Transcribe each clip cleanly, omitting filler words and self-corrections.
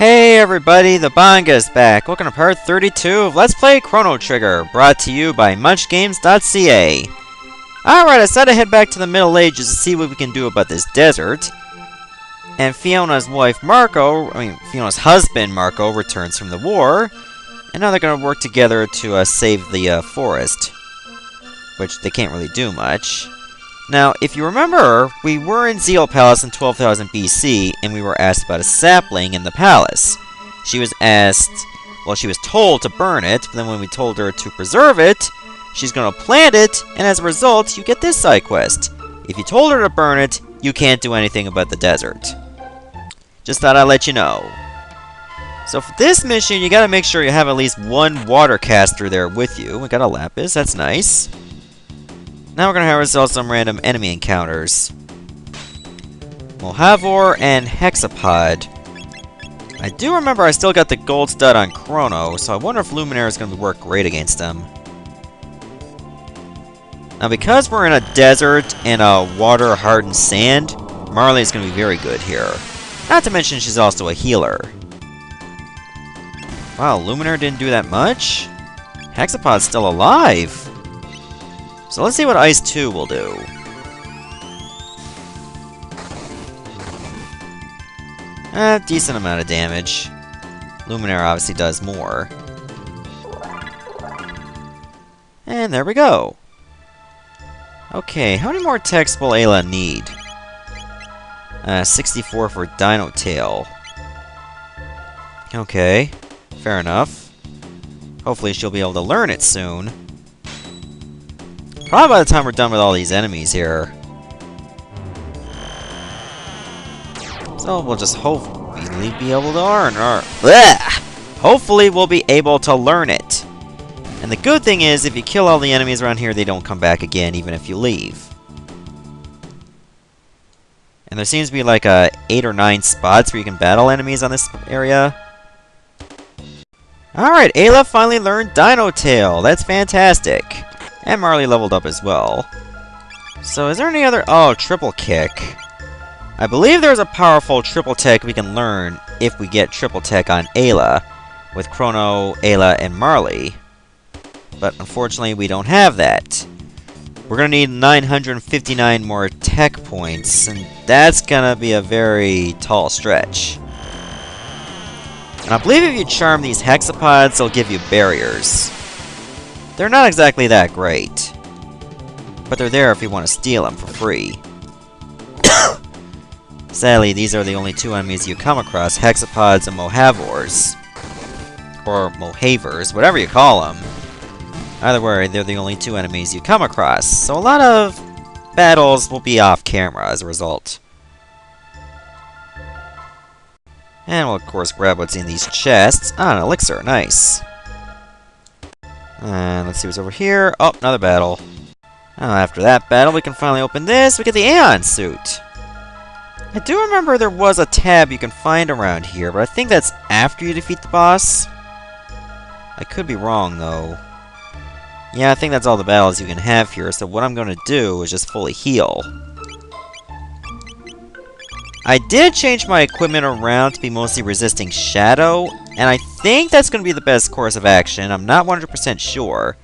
Hey everybody, the Banga's back. Welcome to part 32 of Let's Play Chrono Trigger, brought to you by munchgames.ca. Alright, I decided to head back to the Middle Ages to see what we can do about this desert. And Fiona's husband Marco returns from the war. And now they're going to work together to save the forest. Which they can't really do much. Now, if you remember, we were in Zeal Palace in 12,000 BC, and we were asked about a sapling in the palace. She was told to burn it, but then when we told her to preserve it, she's gonna plant it, and as a result, you get this side quest. If you told her to burn it, you can't do anything about the desert. Just thought I'd let you know. So for this mission, you gotta make sure you have at least one water caster there with you. We got a lapis, that's nice. Now we're going to have ourselves some random enemy encounters. Mohavor and Hexapod. I do remember I still got the gold stud on Chrono, so I wonder if Luminaire is going to work great against them. Now because we're in a desert and a water-hardened sand, Marley is going to be very good here. Not to mention she's also a healer. Wow, Luminaire didn't do that much? Hexapod's still alive! So let's see what Ice 2 will do. Decent amount of damage. Luminaire obviously does more. And there we go. Okay, how many more texts will Ayla need? 64 for Dino Tail. Okay, fair enough. Hopefully she'll be able to learn it soon. Probably by the time we're done with all these enemies here. So we'll just hopefully be able to learn. Hopefully we'll be able to learn it. And the good thing is, if you kill all the enemies around here, they don't come back again, even if you leave. And there seems to be like 8 or 9 spots where you can battle enemies on this area. Alright, Ayla finally learned Dino Tail. That's fantastic. And Marley leveled up as well. So is there any other... Oh, triple kick. I believe there's a powerful triple tech we can learn if we get triple tech on Ayla. With Chrono, Ayla, and Marley. But unfortunately we don't have that. We're going to need 959 more tech points. And that's going to be a very tall stretch. And I believe if you charm these hexapods, they'll give you barriers. They're not exactly that great. But they're there if you want to steal them for free. Sadly, these are the only two enemies you come across, Hexapods and Mohavors. Or Mohavers, whatever you call them. Either way, they're the only two enemies you come across. So a lot of battles will be off camera as a result. And we'll of course grab what's in these chests. Ah, an elixir, nice. And let's see what's over here. Oh, another battle. After that battle, we can finally open this. We get the Aeon suit. I do remember there was a tab you can find around here, but I think that's after you defeat the boss. I could be wrong, though. Yeah, I think that's all the battles you can have here, so what I'm going to do is just fully heal. I did change my equipment around to be mostly resisting shadow, and I think that's going to be the best course of action. I'm not 100% sure.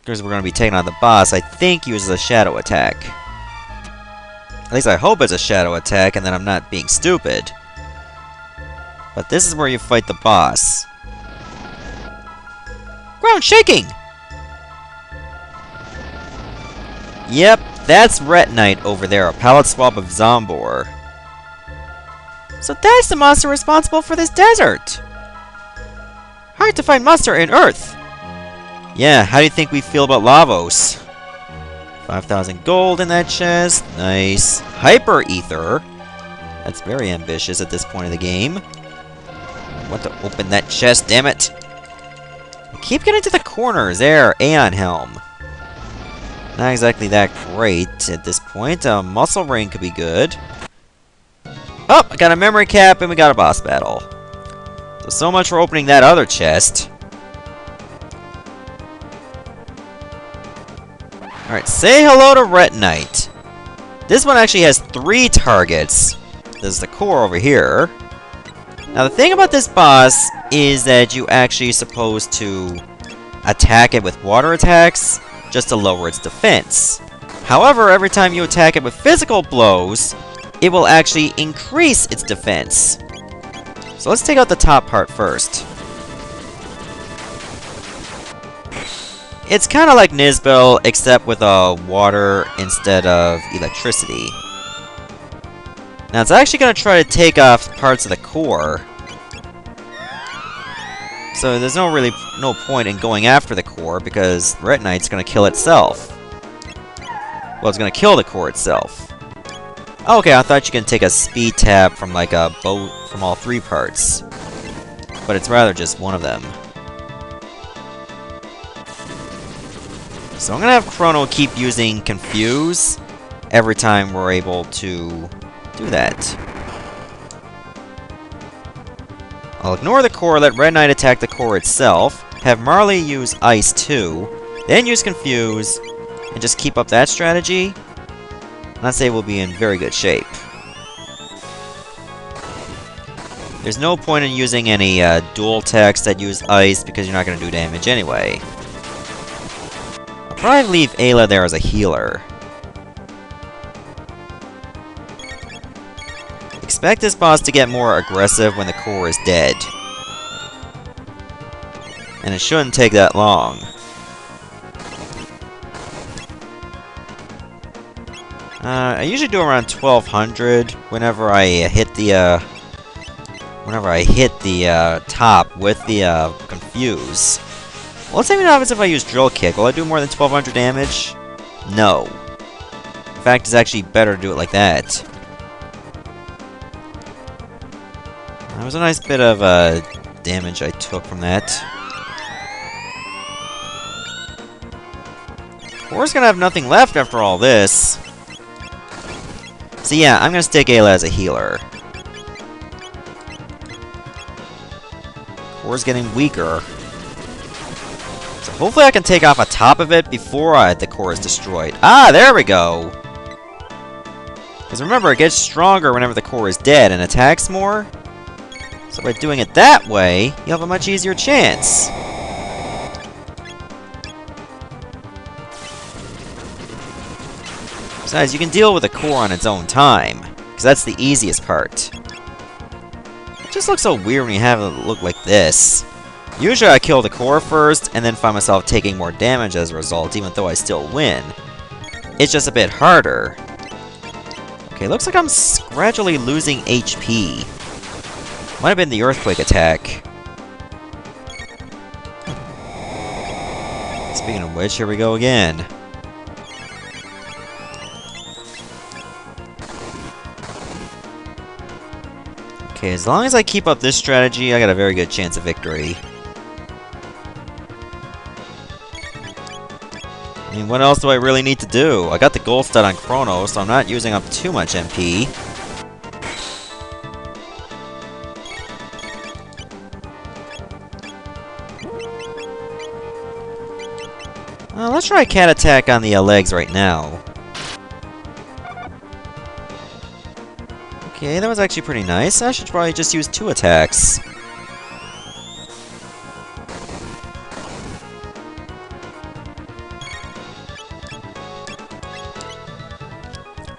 Because we're going to be taking on the boss, I think uses a shadow attack. At least I hope it's a shadow attack, and then I'm not being stupid. But this is where you fight the boss. Ground shaking! Yep, that's Retinite over there, a palette swap of Zombor. So that's the monster responsible for this desert! Hard to find monster in Earth! Yeah, how do you think we feel about Lavos? 5,000 gold in that chest, nice. Hyper Ether! That's very ambitious at this point of the game. I want to open that chest, damn it! I keep getting to the corners, there, Aeon Helm. Not exactly that great at this point. Muscle Ring could be good. Oh, I got a memory cap and we got a boss battle. So much for opening that other chest. Alright, say hello to Retinite. This one actually has 3 targets. There's the core over here. Now the thing about this boss is that you actually supposed to attack it with water attacks just to lower its defense. However, every time you attack it with physical blows, it will actually increase its defense. So let's take out the top part first. It's kind of like Nizbel, except with water instead of electricity. Now it's actually going to try to take off parts of the core. So there's no point in going after the core, because Retinite's going to kill itself. Well, it's going to kill the core itself. Okay, I thought you can take a speed tab from like a boat from all three parts. But it's rather just one of them. So I'm going to have Chrono keep using Confuse every time we're able to do that. I'll ignore the core, let Red Knight attack the core itself, have Marley use Ice too, then use Confuse, and just keep up that strategy. And I'd say we'll be in very good shape. There's no point in using any dual attacks that use Ice, because you're not going to do damage anyway. I'll probably leave Ayla there as a healer. Expect this boss to get more aggressive when the core is dead. And it shouldn't take that long. I usually do around 1200 whenever I hit the top with the Confuse. Well, let's see what happens if I use Drill Kick. Will I do more than 1200 damage? No. In fact, it's actually better to do it like that. That was a nice bit of damage I took from that. Core's gonna have nothing left after all this. So yeah, I'm gonna stick Ayla as a healer. Core's getting weaker. So hopefully I can take off a top of it before the core is destroyed. Ah, there we go! Because remember, it gets stronger whenever the core is dead and attacks more. So by doing it that way, you'll have a much easier chance. Besides, you can deal with the core on its own time, because that's the easiest part. It just looks so weird when you have it look like this. Usually I kill the core first, and then find myself taking more damage as a result, even though I still win. It's just a bit harder. Okay, looks like I'm gradually losing HP. Might have been the earthquake attack. Speaking of which, here we go again. Okay, as long as I keep up this strategy, I got a very good chance of victory. I mean, what else do I really need to do? I got the gold stud on Chrono, so I'm not using up too much MP. Let's try a cat attack on the legs right now. Okay, that was actually pretty nice. I should probably just use 2 attacks.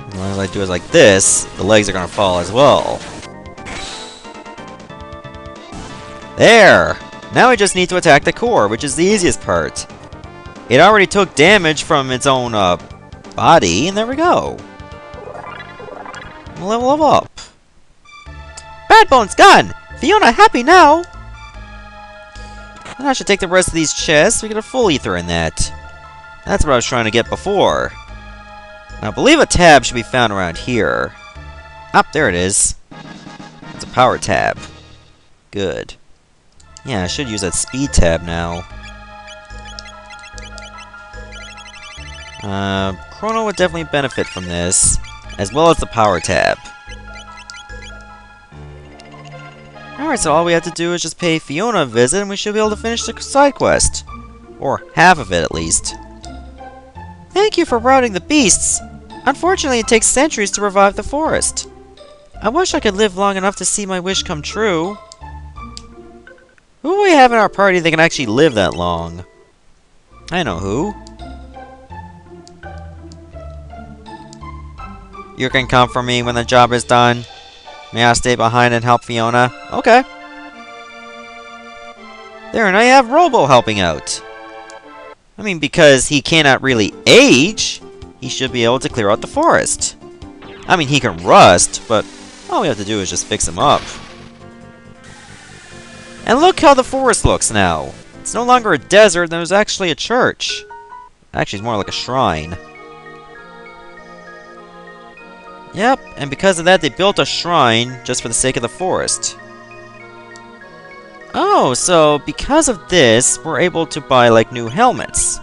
As long as I do it like this, the legs are gonna fall as well. There! Now I just need to attack the core, which is the easiest part. It already took damage from its own, body, and there we go. We'll level up. Bad Bone's gone! Fiona happy now! And I should take the rest of these chests. We get a full ether in that. That's what I was trying to get before. Now, I believe a tab should be found around here. Ah, there it is. It's a power tab. Good. Yeah, I should use that speed tab now. Chrono would definitely benefit from this, as well as the power tab. Alright, so all we have to do is just pay Fiona a visit and we should be able to finish the side quest. Or half of it, at least. Thank you for routing the beasts! Unfortunately, it takes centuries to revive the forest. I wish I could live long enough to see my wish come true. Who do we have in our party that can actually live that long? I know who. You can come for me when the job is done. May I stay behind and help Fiona? Okay. There, and I have Robo helping out. I mean, because he cannot really age, he should be able to clear out the forest. I mean, he can rust, but all we have to do is just fix him up. And look how the forest looks now. It's no longer a desert, there's actually a church. Actually, it's more like a shrine. Yep, and because of that, they built a shrine just for the sake of the forest. Oh, so because of this, we're able to buy, like, new helmets.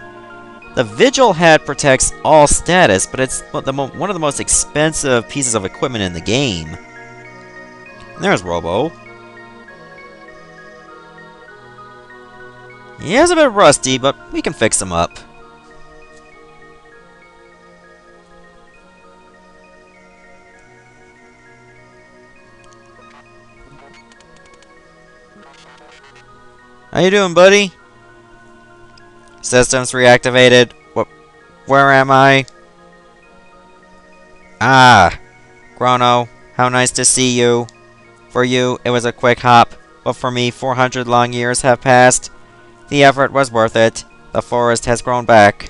The Vigil hat protects all status, but it's one of the most expensive pieces of equipment in the game. And there's Robo. He is a bit rusty, but we can fix him up. How you doing, buddy? Systems reactivated. Where am I? Ah, Chrono, how nice to see you. For you, it was a quick hop, but for me, 400 long years have passed. The effort was worth it. The forest has grown back.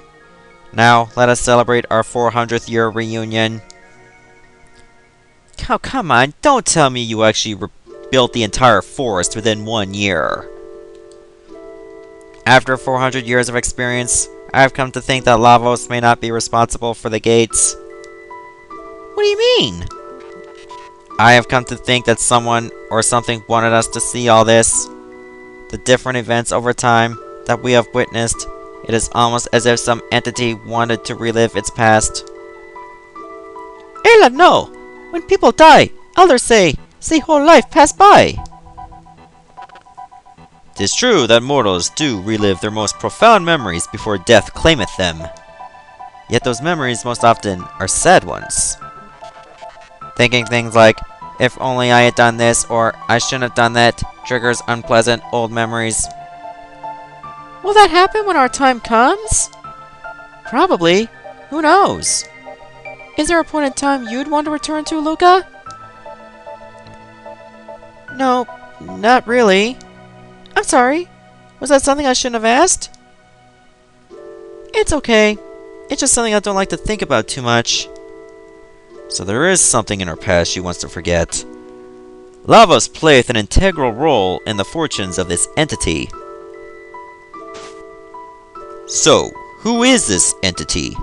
Now, let us celebrate our 400th year reunion. Oh, come on, don't tell me you actually rebuilt the entire forest within 1 year. After 400 years of experience, I have come to think that Lavos may not be responsible for the gates. What do you mean? I have come to think that someone or something wanted us to see all this. The different events over time that we have witnessed, it is almost as if some entity wanted to relive its past. Ayla, no! When people die, elders say whole life passed by. 'Tis true that mortals do relive their most profound memories before death claimeth them. Yet those memories most often are sad ones. Thinking things like, if only I had done this, or I shouldn't have done that, triggers unpleasant old memories. Will that happen when our time comes? Probably. Who knows? Is there a point in time you'd want to return to, Luca? No, not really. I'm sorry. Was that something I shouldn't have asked? It's okay. It's just something I don't like to think about too much. So there is something in her past she wants to forget. Lavos playeth an integral role in the fortunes of this entity. So, who is this entity?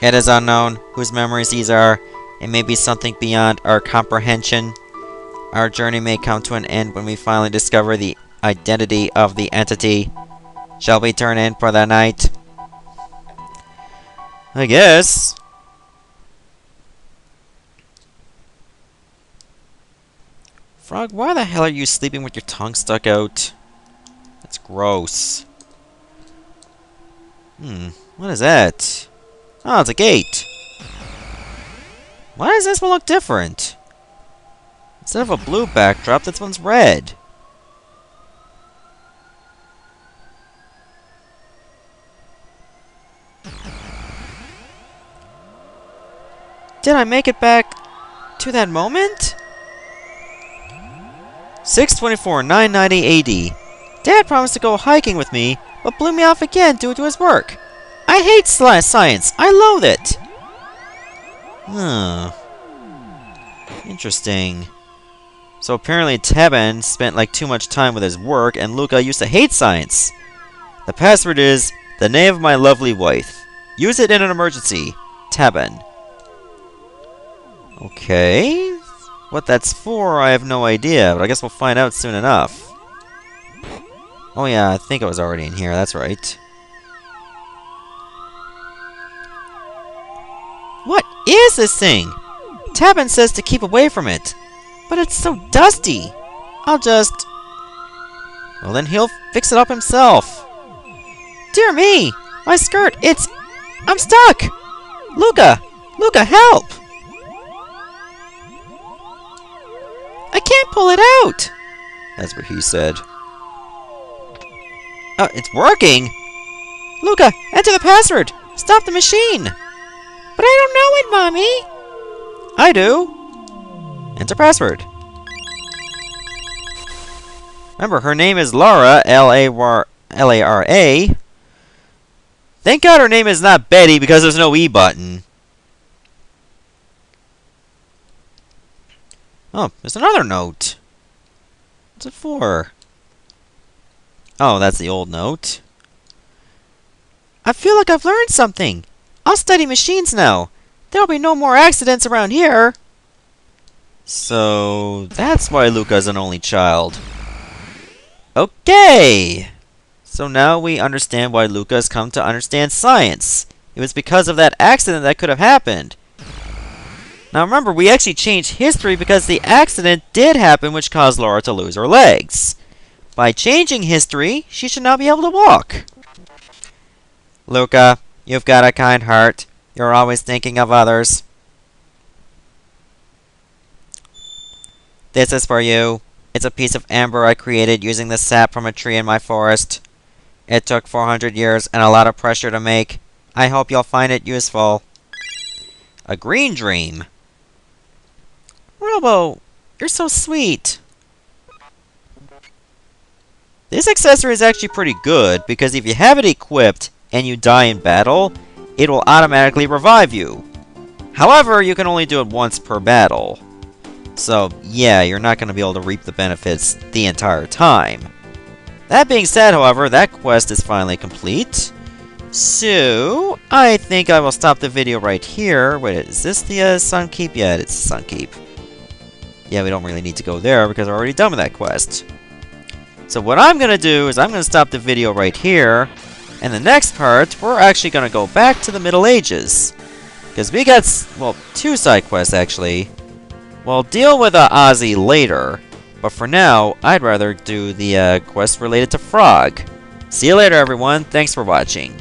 It is unknown whose memories these are. It may be something beyond our comprehension. Our journey may come to an end when we finally discover the identity of the entity. Shall we turn in for the night? I guess. Frog, why the hell are you sleeping with your tongue stuck out? That's gross. What is that? Oh, it's a gate. Why does this one look different? Instead of a blue backdrop, this one's red. Did I make it back to that moment? 6/24/990 AD. Dad promised to go hiking with me, but blew me off again due to his work. I hate science. I loathe it. Interesting. So apparently Taban spent like too much time with his work, and Luca used to hate science. The password is the name of my lovely wife. Use it in an emergency. Taban. Okay. What that's for, I have no idea, but I guess we'll find out soon enough. Oh yeah, I think I was already in here, that's right. What is this thing? Taban says to keep away from it, but it's so dusty. I'll just... Well, then he'll fix it up himself. Dear me! My skirt, it's... I'm stuck! Luca! Luca, help! I can't pull it out! That's what he said. Oh, it's working! Luca, enter the password! Stop the machine! But I don't know it, Mommy! I do. Enter password. Remember, her name is Lara, L-A-R-A. Thank God her name is not Betty because there's no E button. Oh, there's another note. What's it for? Oh, that's the old note. I feel like I've learned something. I'll study machines now. There'll be no more accidents around here. So, that's why Luca's an only child. Okay! So now we understand why Luca has come to understand science. It was because of that accident that could have happened. Now remember, we actually changed history because the accident did happen which caused Laura to lose her legs. By changing history, she should now be able to walk. Luca, you've got a kind heart. You're always thinking of others. This is for you. It's a piece of amber I created using the sap from a tree in my forest. It took 400 years and a lot of pressure to make. I hope you'll find it useful. A green dream. Robo, you're so sweet. This accessory is actually pretty good because if you have it equipped and you die in battle, it will automatically revive you. However, you can only do it once per battle. So, yeah, you're not going to be able to reap the benefits the entire time. That being said, however, that quest is finally complete. So, I think I will stop the video right here. Wait, is this the Sun Keep? Yeah, it's the Sun Keep. Yeah, we don't really need to go there because we're already done with that quest. So what I'm going to do is I'm going to stop the video right here. And the next part, we're actually going to go back to the Middle Ages. Because we got, well, 2 side quests actually. We'll deal with Ozzy later, but for now, I'd rather do the quest related to Frog. See you later, everyone. Thanks for watching.